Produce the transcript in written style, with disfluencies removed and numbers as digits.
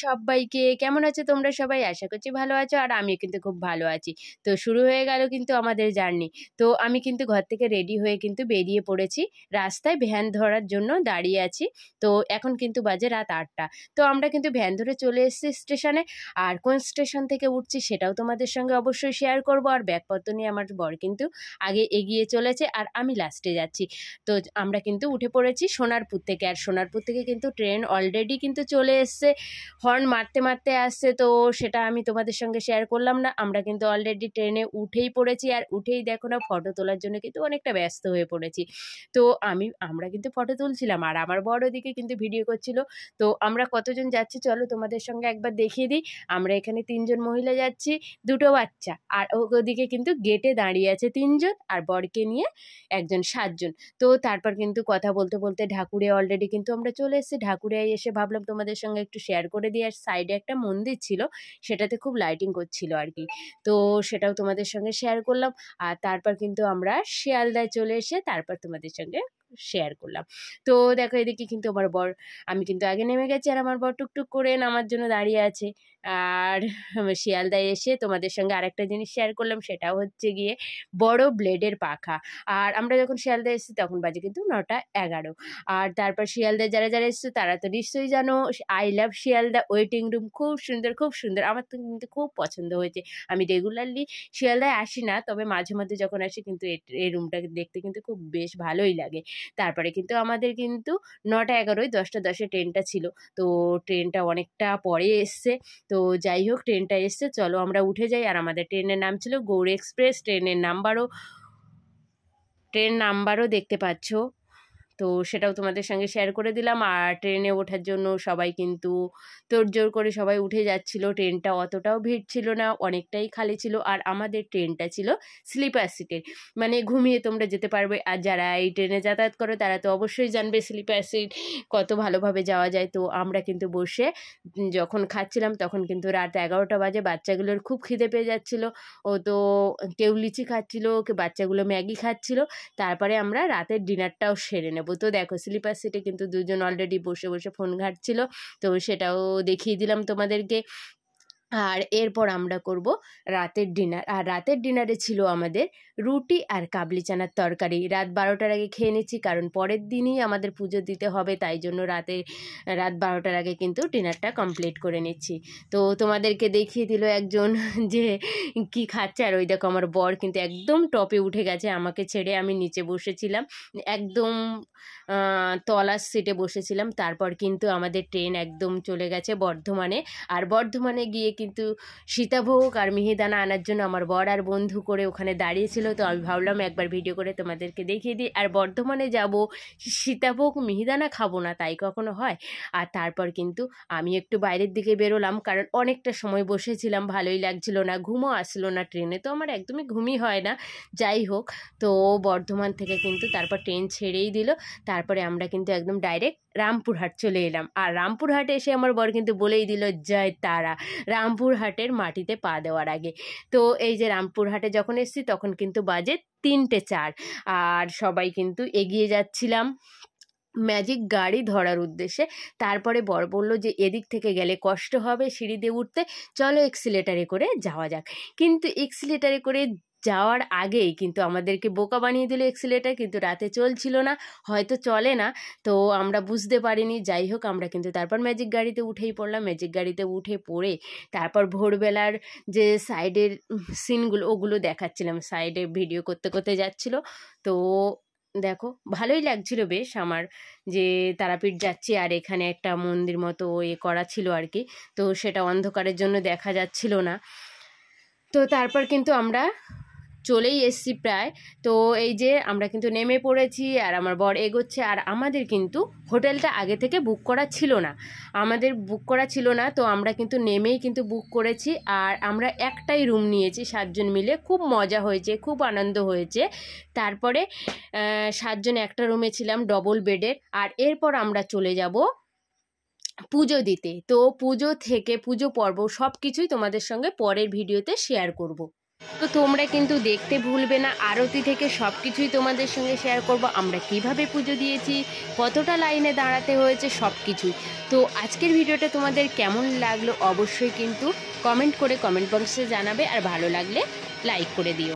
সবাইকে কেমন আছো তোমরা সবাই? আশা করছি ভালো আছো আর আমিও কিন্তু খুব ভালো আছি। তো শুরু হয়ে গেল কিন্তু আমাদের জার্নি। তো আমি কিন্তু ঘর থেকে রেডি হয়ে কিন্তু বেরিয়ে পড়েছি। রাস্তায় ভ্যান ধরার জন্য দাঁড়িয়ে আছি। তো এখন কিন্তু বাজে রাত ৮টা। তো আমরা কিন্তু ভ্যান ধরে চলে এসেছি স্টেশনে। আর কোন স্টেশন থেকে উঠছি সেটাও তোমাদের সঙ্গে অবশ্যই শেয়ার করব। আর ব্যাগপত্র নিয়ে আমার বর কিন্তু আগে এগিয়ে চলেছে আর আমি লাস্টে যাচ্ছি। তো আমরা কিন্তু উঠে পড়েছি সোনারপুর থেকে। আর সোনারপুর থেকে কিন্তু ট্রেন অলরেডি কিন্তু চলে এসছে। হর্ন মারতে মারতে আসছে, তো সেটা আমি তোমাদের সঙ্গে শেয়ার করলাম না। আমরা কিন্তু অলরেডি ট্রেনে উঠেই পড়েছি আর উঠেই দেখো না ফটো তোলার জন্য কিন্তু অনেকটা ব্যস্ত হয়ে পড়েছি। তো আমরা কিন্তু ফটো তুলছিলাম আর আমার বড় ওদিকে কিন্তু ভিডিও করছিল। তো আমরা কতজন যাচ্ছি চলো তোমাদের সঙ্গে একবার দেখিয়ে দিই। আমরা এখানে ৩জন মহিলা যাচ্ছি, 2টো বাচ্চা, আর ওদিকে কিন্তু গেটে দাঁড়িয়ে আছে 3জন আর বরকে নিয়ে একজন, 7জন। তো তারপর কিন্তু কথা বলতে বলতে ঢাকুরিয়া অলরেডি কিন্তু আমরা চলে এসেছি। ঢাকুরিয়ায় এসে ভাবলাম তোমাদের সঙ্গে একটু শেয়ার করে দিই। আর সাইডে একটা মন্দির ছিল, সেটাতে খুব লাইটিং করছিল আর কি। তো সেটাও তোমাদের সঙ্গে শেয়ার করলাম। আর তারপর কিন্তু আমরা শিয়ালদায় চলে এসে তারপর তোমাদের সঙ্গে শেয়ার করলাম। তো দেখো এদিকে কিন্তু আমার বর, আমি কিন্তু আগে নেমে গেছি আর আমার বর টুকটুক করে নামার জন্য দাঁড়িয়ে আছে। আর শিয়ালদায় এসে তোমাদের সঙ্গে আরেকটা জিনিস শেয়ার করলাম, সেটাও হচ্ছে গিয়ে বড় ব্লেডের পাখা। আর আমরা যখন শিয়ালদা এসেছি তখন বাজে কিন্তু 9টা 11। আর তারপর শিয়ালদা যারা যারা এসেছে তারা তো নিশ্চয়ই জানো, I love Sealdah waiting room খুব সুন্দর খুব সুন্দর, আমার তো কিন্তু খুব পছন্দ হয়েছে। আমি রেগুলারলি শিয়ালদায় আসি না, তবে মাঝে মধ্যে যখন আসি কিন্তু এই রুমটাকে দেখতে কিন্তু খুব বেশ ভালোই লাগে। তারপরে কিন্তু আমাদের কিন্তু 9টা 11, 10টা 10 ট্রেনটা ছিল। তো ট্রেনটা অনেকটা পরে এসছে। তো যাই হোক ট্রেনটা এসছে, চলো আমরা উঠে যাই। আর আমাদের ট্রেনের নাম ছিল গৌড় এক্সপ্রেস। ট্রেন নাম্বারও দেখতে পাচ্ছ। তো সেটাও তোমাদের সঙ্গে শেয়ার করে দিলাম। আর ট্রেনে ওঠার জন্য সবাই কিন্তু তোড়জোড় করে সবাই উঠে যাচ্ছিল। ট্রেনটা অতটাও ভিড় ছিল না, অনেকটাই খালি ছিল। আর আমাদের ট্রেনটা ছিল স্লিপার সিটের, মানে ঘুমিয়ে তোমরা যেতে পারবে। আর যারা এই ট্রেনে যাতায়াত করো তারা তো অবশ্যই জানবে স্লিপার সিট কত ভালোভাবে যাওয়া যায়। তো আমরা কিন্তু বসে যখন খাচ্ছিলাম তখন কিন্তু রাত 11টা বাজে। বাচ্চাগুলোর খুব খিদে পেয়ে যাচ্ছিল। ও তো কেউ লিচি খাচ্ছিল, কেউ বাচ্চাগুলো ম্যাগি খাচ্ছিল। তারপরে আমরা রাতের ডিনারটাও সেরে নেব। তো দেখো স্লিপার সিটে কিন্তু 2জন অলরেডি বসে বসে ফোন ঘাঁটছিল। তো সেটাও দেখিয়ে দিলাম তোমাদেরকে। আর এরপর আমরা করব রাতের ডিনার। আর রাতের ডিনারে ছিল আমাদের রুটি আর কাবলি চানার তরকারি। রাত 12টার আগে খেয়ে নিচ্ছি, কারণ পরের দিনই আমাদের পুজো দিতে হবে, তাই জন্য রাত 12টার আগে কিন্তু ডিনারটা কমপ্লিট করে নিচ্ছি। তো তোমাদেরকে দেখিয়ে দিল একজন যে কি খাচ্ছে। আর ওই দেখো আমার বর কিন্তু একদম টপে উঠে গেছে আমাকে ছেড়ে। আমি নিচে বসেছিলাম, একদম তলার সিটে বসেছিলাম। তারপর কিন্তু আমাদের ট্রেন একদম চলে গেছে বর্ধমানে। আর বর্ধমানে গিয়ে কিন্তু সীতাভোগ আর মিহিদানা আনার জন্য আমার বর আর বন্ধু করে ওখানে দাঁড়িয়েছিল। তো আমি ভাবলাম একবার ভিডিও করে তোমাদেরকে দেখিয়ে দিই। আর বর্ধমানে যাব, সীতাভোগ মিহিদানা খাবো না তাই কখনো হয়? আর তারপর কিন্তু আমি একটু বাইরের দিকে বেরোলাম, কারণ অনেকটা সময় বসেছিলাম, ভালোই লাগছিল না, ঘুমও আসলো না। ট্রেনে তো আমার একদমই ঘুমই হয় না। যাই হোক, তো বর্ধমান থেকে কিন্তু তারপর ট্রেন ছেড়েই দিল। তারপরে আমরা কিন্তু একদম ডাইরেক্ট রামপুরহাট চলে এলাম। আর রামপুরহাটে এসে আমার বর কিন্তু বলেই দিল জয় তারা, রামপুরহাটের মাটিতে পা দেওয়ার আগে। তো এই যে রামপুরহাটে যখন এসেছি তখন কিন্তু বাজে 3টে 4। আর সবাই কিন্তু এগিয়ে যাচ্ছিলাম ম্যাজিক গাড়ি ধরার উদ্দেশ্যে। তারপরে বর বলল যে এদিক থেকে গেলে কষ্ট হবে সিঁড়ি দিয়ে উঠতে, চলো এক্সিলেটারে করে যাওয়া যাক। কিন্তু এক্সিলেটারে করে যাওয়ার আগেই কিন্তু আমাদেরকে বোকা বানিয়ে দিল এক্সিলেটার, কিন্তু রাতে চলছিল না, হয়তো চলে না, তো আমরা বুঝতে পারিনি। যাই হোক আমরা কিন্তু তারপর ম্যাজিক গাড়িতে উঠেই পড়লাম। ম্যাজিক গাড়িতে উঠে পড়ে তারপর ভোরবেলার যে সাইডের সিনগুলো ওগুলো দেখাচ্ছিলাম, সাইডে ভিডিও করতে করতে যাচ্ছিল। তো দেখো ভালোই লাগছিল বেশ আমার, যে তারাপীঠ যাচ্ছি আর এখানে একটা মন্দির মতো করা ছিল আর কি। তো সেটা অন্ধকারের জন্য দেখা যাচ্ছিল না। তো তারপর কিন্তু আমরা চলেই এসছি প্রায়। তো এই যে আমরা কিন্তু নেমে পড়েছি আর আমার বর এগোচ্ছে। আর আমাদের কিন্তু হোটেলটা আগে থেকে বুক করা ছিল না, তো আমরা কিন্তু নেমেই কিন্তু বুক করেছি। আর আমরা একটাই রুম নিয়েছি 7জন মিলে, খুব মজা হয়েছে, খুব আনন্দ হয়েছে। তারপরে 7জন একটা রুমে ছিলাম ডবল বেডের। আর এরপর আমরা চলে যাব পুজো দিতে। তো পুজো থেকে পুজো পর্ব সব কিছুই তোমাদের সঙ্গে পরের ভিডিওতে শেয়ার করব। তো তোমরা কিন্তু দেখতে ভুলবে না, আরতি থেকে সব কিছুই তোমাদের সঙ্গে শেয়ার করব, আমরা কিভাবে পুজো দিয়েছি, কতটা লাইনে দাঁড়াতে হয়েছে, সব কিছুই। তো আজকের ভিডিওটা তোমাদের কেমন লাগলো অবশ্যই কিন্তু কমেন্ট করে কমেন্ট বক্সে জানাবে, আর ভালো লাগলে লাইক করে দিও।